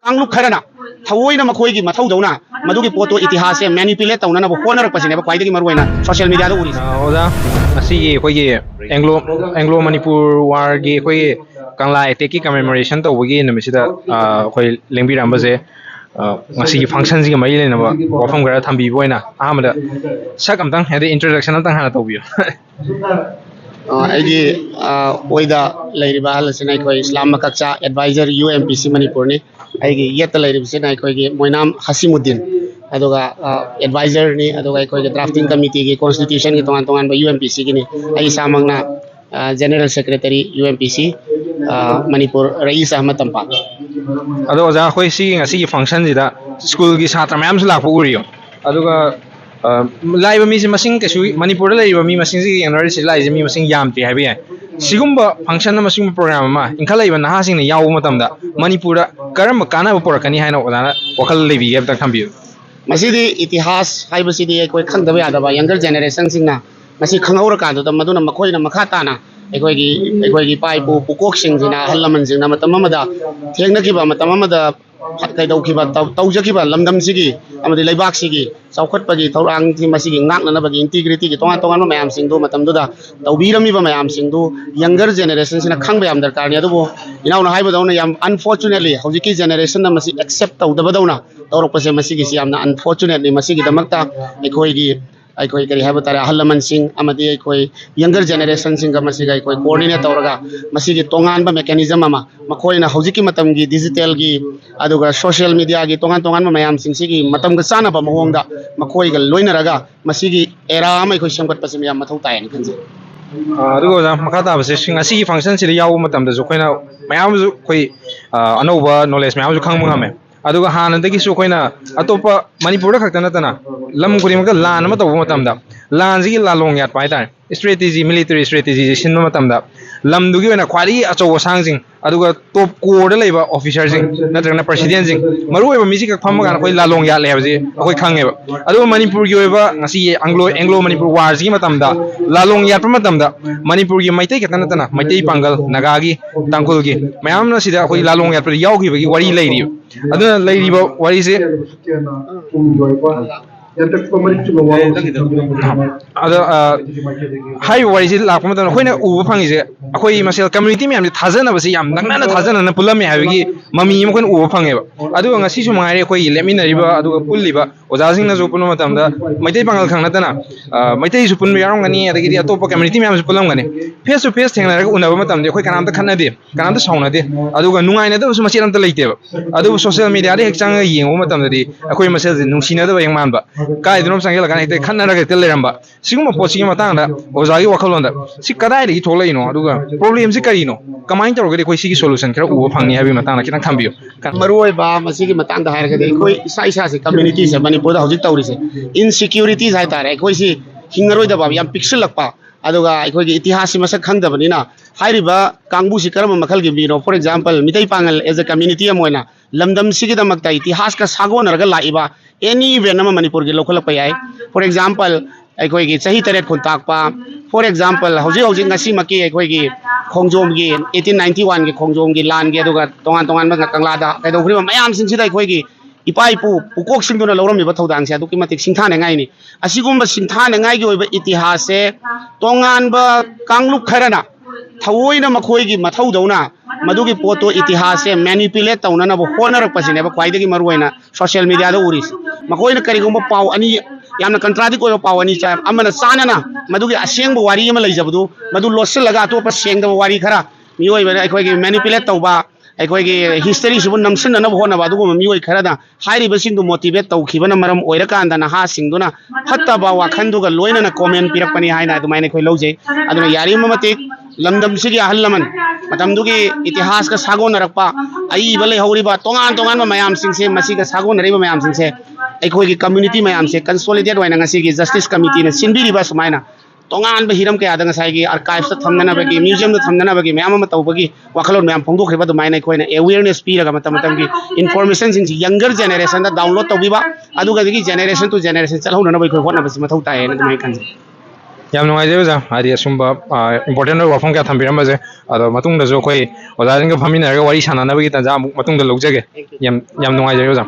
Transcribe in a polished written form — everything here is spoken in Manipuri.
कांगलुप खरना थवोइना मखोइगी मथौदौना मदुगी पोतो इतिहास से मैनिपुलेट तौना होनरपसिने ख्वाइदगी मरुइना सोशल मीडिया दो उरी ओजा असिगी कोइगी एंग्लो मणिपुर वार गी कोइगी कंगला एटेक की कमेमोरेशन तौबगी नमिसिदा कोइ लेंबिरामबजे ngasi function ji mai lena ba wafam gara thambi boina amada sak amtang hede introduction amtang hana tawbiyo aigi oida leiriba halasina koi islam makakcha advisor UMPC manipur ni aigi yeta leiribsina koi gi moinam hasimuddin adoga advisor ni adoga koi drafting committee gi constitution gi tongan tongan ba UMPC gi ni ai samangna general secretary UMPC manipur rais ahmad tampa ado oja khoi si ngasi function ji da school gi satra mayam su lakpo uriyo aduga laiba mi masing kesu manipur da laiba mi masing ji university lai mi masing yam ti habi sigumba function na masing program ma inkha laiba na ha sing ne yaw matam da manipur da karam kana ba porakani haina odana wakal lebi yeb ta thambi masidi itihas haiba sidi koi khangdaba yadaba younger generation singna masi khangaura ka da maduna makhoi na makha ta na ꯑꯩꯈꯣꯏꯒꯤ ꯏꯄꯥ ꯏꯄꯨ ꯄꯨꯀꯣꯛꯁꯤꯡꯁꯤꯅ ꯑꯍꯜ ꯂꯃꯟꯁꯤꯡꯅ ꯃꯇꯝ ꯑꯃꯗ ꯊꯦꯡꯅꯈꯤꯕ ꯃꯇꯝ ꯑꯃꯗ ꯀꯩꯗꯧꯈꯤꯕ ꯇꯧꯖꯈꯤꯕ ꯂꯝꯗꯝꯁꯤꯒꯤ ꯑꯃꯗꯤ ꯂꯩꯕꯥꯛꯁꯤꯒꯤ ꯆꯥꯎꯈꯠꯄꯒꯤ ꯊꯧꯔꯥꯡꯁꯤ ꯃꯁꯤꯒꯤ ꯉꯥꯛꯅꯅꯕꯒꯤ ꯏꯟꯇꯤꯒ꯭ꯔꯤꯇꯤꯒꯤ ꯇꯣꯉꯥꯟ ꯇꯣꯉꯥꯟꯕ ꯃꯌꯥꯝꯁꯤꯡꯗꯨ ꯃꯇꯝꯗꯨꯗ ꯇꯧꯕꯤꯔꯝꯃꯤꯕ ꯃꯌꯥꯝꯁꯤꯡꯗꯨ ꯌꯪꯒꯔ ꯖꯦꯅꯦꯔꯦꯁꯟꯁꯤꯅ ꯈꯪꯕ ꯌꯥꯝ ꯗꯔꯀꯥꯔꯅꯤ ꯑꯗꯨꯕꯨ ꯏꯅꯥꯎꯅ ꯍꯥꯏꯕꯗꯧꯅ ꯌꯥꯝ ꯑꯟꯐꯣꯔꯆꯨꯅꯦꯠꯂꯤ ꯍꯧꯖꯤꯛꯀꯤ ꯖꯦꯅꯦꯔꯦꯁꯟꯅ ꯃꯁꯤ ꯑꯦꯛꯁꯦꯞ ꯇꯧꯗꯕꯗꯧꯅ ꯇꯧꯔꯛꯄꯁꯦ ꯃꯁꯤꯒꯤꯁꯤ ꯌꯥꯝꯅ ꯑꯟꯐꯣꯔꯆꯨꯅꯦꯠꯂꯤ ꯃꯁꯤꯒꯤꯗꯃꯛꯇ ꯑꯩꯈꯣꯏ ꯀꯔꯤ ꯍꯥꯏꯕ ꯇꯥꯔꯦ ꯑꯍꯜ ꯂꯃꯟꯁꯤꯡ ꯑꯃꯗꯤ ꯑꯩꯈꯣꯏ ꯌꯪꯒꯔ ꯖꯦꯅꯦꯔꯦꯁꯟꯁꯤꯡꯒ ꯃꯁꯤꯒ ꯑꯩꯈꯣꯏ ꯀꯣꯑꯣꯔꯗꯤꯅꯦꯠ ꯇꯧꯔꯒ ꯃꯁꯤꯒꯤ ꯇꯣꯉꯥꯟꯕ ꯃꯦꯀꯥꯅꯤꯖꯝ ꯑꯃ ꯃꯈꯣꯏꯅ ꯍꯧꯖꯤꯛꯀꯤ ꯃꯇꯝꯒꯤ ꯗꯤꯖꯤꯇꯦꯜꯒꯤ ꯑꯗꯨꯒ ꯁꯣꯁꯤꯌꯦꯜ ꯃꯤꯗꯤꯌꯥꯒꯤ ꯇꯣꯉꯥꯟ ꯇꯣꯉꯥꯟꯕ ꯃꯌꯥꯝꯁꯤꯡꯁꯤꯒꯤ ꯃꯇꯝꯒ ꯆꯥꯟꯅꯕ ꯃꯑꯣꯡꯗ ꯃꯈꯣꯏꯒ ꯂꯣꯏꯅꯔꯒ ꯃꯁꯤꯒꯤ ꯑꯦꯔꯥ ꯑꯃ ꯑꯩꯈꯣꯏ ꯁꯦꯝꯒꯠꯄꯁꯤ ꯌꯥꯝ ꯃꯊꯧ ꯇꯥꯏꯅ ꯈꯟꯖꯩ ꯑꯗꯨꯒ ꯑꯣꯖꯥ ꯃꯈꯥ ꯇꯥꯕꯁꯦ ngasi function sida yawu matamdasu koina mayamsu koi anouba knowledge mayamsu khangba ngame aduga hanadagi su koina atopa manipur da khakta natana lam kurimaka lan ama tawba matamda lan ji lalong yat pai tar strategy military strategy sinma matamda lam dugi oina khwari achow sangjing aduga top core da leiba officer jing natrana president jing maru oiba misi ka pham ga koi lalong yat le habji akoi khange ba aduga manipur gi oiba ngasi anglo manipur war ji matamda lalong yat matamda manipur gi maitai ka tanatana maitai pangal naga gi tangkul gi mayam na sida akoi lalong yat yaw gi bagi wari leiri aduna leiri ba wari se ada hai wari si lakpa matam khoina uba phangi se akoi masel community me am thajana basi yam nangna thajana na pulame habigi mami am khoin uba phange ba adu ngasi su mangare khoi leminari ba adu pulliba oja sing na ju pun matam da maitai pangal khangna tana maitai su pun yarong ngani adagi atopa community me am su pulam ngani face to face thengna ra unaba matam de khoi kanam ta khanna de kanam ta sauna de adu ga nungai na da su masi am ta leite ba adu social media de hekchang yengo matam de akoi masel nungsina da yang man ba kai drum sangela kan hekte khanna ra ke leramba siguma pochi matang da ozagi wakhalon da si kadai ri tholai no aduga problem si kari no kamai tawrogadi koi sigi solution khara uba phangni habi matang na kitang thambiyo maroi ba masigi matang da hairagadi koi isa isa se community se manipur da hojik tawri se insecurities hai tare koi si hingaroi da ba yam pixel lakpa aduga koi gi itihas masak khangdabani na hairiba kangbu si karama makhal gi bino for example mitai pangal as a community amoina lamdam sigi da makta itihas ka sagon raga laiba any event ma manipur gi local pa yai for example ꯑꯩꯈꯣꯏꯒꯤ ꯆꯍꯤ 8 ꯈꯨꯟꯇꯥꯛꯄ for example ꯍꯧꯖꯤꯛ ꯉꯁꯤ ꯃꯛꯀꯤ ꯑꯩꯈꯣꯏꯒꯤ ꯈꯣꯡꯖꯣꯝꯒꯤ 1891 ꯒꯤ ꯈꯣꯡꯖꯣꯝꯒꯤ ꯂꯥꯟꯒꯤ ꯑꯗꯨꯒ ꯇꯣꯉꯥꯟ ꯇꯣꯉꯥꯟꯕ ꯀꯪꯂꯥꯗ ꯀꯩꯗꯧꯈ꯭ꯔꯤꯕ ꯃꯌꯥꯝꯁꯤꯡꯁꯤꯗ ꯑꯩꯈꯣꯏꯒꯤ ꯏꯄꯥ ꯏꯄꯨ ꯄꯨꯀꯣꯛꯁꯤꯡꯗꯨꯅ ꯂꯧꯔꯝꯃꯤꯕ ꯊꯧꯗꯥꯡꯁꯦ ꯑꯗꯨꯛꯀꯤ ꯃꯇꯤꯛ ꯁꯤꯡꯊꯥꯅꯤꯡꯉꯥꯏꯅꯤ ꯑꯁꯤꯒꯨꯝꯕ ꯁꯤꯡꯊꯥꯅꯤꯡꯉꯥꯏꯒꯤ ꯑꯣꯏꯕ ꯏꯇꯤꯍꯥꯁꯁꯦ ꯇꯣꯉꯥꯟꯕ ꯀꯥꯡꯂꯨꯞ ꯈꯔꯅ ꯊꯑꯣꯏꯅ ꯃꯈꯣꯏꯒꯤ ꯃꯊꯧꯗꯧꯅ ꯃꯗꯨꯒꯤ ꯄꯣꯠꯇꯣ ꯏꯇꯤꯍꯥꯁꯁꯦ ꯃꯦꯅꯤꯄꯨꯂꯦꯠ ꯇꯧꯅꯅꯕ ꯍꯣꯠꯅꯔꯛꯄꯁꯤꯅꯦꯕ ꯈ꯭ꯋꯥꯏꯗꯒꯤ ꯃꯔꯨꯑꯣꯏꯅ ꯁꯣꯁꯤꯌꯦꯜ ꯃꯤꯗꯤꯌꯥꯗ ꯎꯔꯤꯁꯤ ꯃꯈꯣꯏꯅ ꯀꯔꯤꯒꯨꯝꯕ ꯄꯥꯎ ꯑꯅꯤ yamna contradict oiba pawani cha amana sanana madugi asengba wari ama leijabdu madu lossilaga atopa sengdaba wari khara mioi ba aikoi gi manipulate tauba aikoi gi history sibu namsin na hona ba dugo mioi khara da hairi ba singdu motivate taukhibana maram oira kanda na ha singduna hatta ba wakhanduga loina na comment pirakpani haina adumaina khoi loje aduna yari mamatik lamdam sigi ahallaman matamdugi itihas ka sagon rakpa ai bale hauri ba tongan tongan ma mayam singse masiga sagon reba mayam singse ꯑꯩꯈꯣꯏꯒꯤ ꯀꯝꯃ꯭ꯌꯨꯅꯤꯇꯤ ꯃꯌꯥꯝꯁꯦ ꯀꯟꯁꯣꯂꯤꯗꯦꯠ ꯑꯣꯏꯅ ꯉꯁꯤꯒꯤ ꯖꯁꯇꯤꯁ ꯀꯃꯤꯇꯤꯅ ꯁꯤꯟꯕꯤꯔꯤꯕ ꯁꯨꯃꯥꯏꯅ ꯇꯣꯉꯥꯟꯕ ꯍꯤꯔꯝ ꯀꯌꯥꯗ ꯉꯁꯥꯏꯒꯤ ꯑꯥꯔꯀꯥꯏꯚꯁꯇ ꯊꯝꯅꯅꯕꯒꯤ ꯃ꯭ꯌꯨꯖꯤꯌꯝꯗ ꯊꯝꯅꯅꯕꯒꯤ ꯃꯌꯥꯝ ꯑꯃ ꯇꯧꯕꯒꯤ ꯋꯥꯈꯜꯂꯣꯟ ꯃꯌꯥꯝ ꯐꯣꯡꯗꯣꯛꯈ꯭ꯔꯤꯕ ꯑꯗꯨꯃꯥꯏꯅ ꯑꯩꯈꯣꯏꯅ ꯑꯦꯋꯦꯌꯔꯅꯦꯁ ꯄꯤꯔꯒ ꯃꯇꯝ ꯃꯇꯝꯒꯤ ꯏꯟꯐꯣꯔꯃꯦꯁꯟꯁꯤꯡꯁꯤ ꯌꯪꯒꯔ ꯖꯦꯅꯦꯔꯦꯁꯟꯗ ꯗꯥꯎꯟꯂꯣꯗ ꯇꯧꯕꯤꯕ ꯑꯗꯨꯒ ꯖꯦꯅꯦꯔꯦꯁꯟ ꯇꯨ ꯖꯦꯅꯦꯔꯦꯁꯟ ꯆꯠꯍꯧꯅꯅꯕ ꯑꯩꯈꯣꯏ ꯍꯣꯠꯅꯕꯁꯤ ꯃꯊꯧ ꯇꯥꯏꯌꯦꯅ ꯑꯗꯨꯃꯥꯏꯅ ꯈꯟꯖꯩ ꯌꯥꯝ ꯅꯨꯡꯉꯥꯏꯖꯩ ꯑꯣꯖꯥ ꯍꯥꯏꯗꯤ ꯑꯁꯨꯝꯕ ꯏꯝꯄꯣꯔꯇꯦꯟ ꯑꯣꯏꯕ ꯋꯥꯐꯝ ꯀꯌꯥ ꯊꯝꯕꯤꯔꯝꯕꯁꯦ ꯑꯗꯣ ꯃꯇꯨꯡꯗꯁꯨ ꯑꯩꯈꯣꯏ ꯑꯣꯖꯥꯁꯤꯡꯒ ꯐꯝꯃꯤꯟꯅꯔꯒ ꯋꯥꯔꯤ ꯁꯥꯟꯅꯅꯕꯒꯤ ꯇꯥꯟꯖꯥ ꯑꯃꯨꯛ ꯃꯇꯨꯡꯗ ꯂꯧꯖꯒꯦ ꯌꯥꯝ ꯅꯨꯡꯉꯥꯏꯖꯔꯦ ꯑꯣꯖꯥ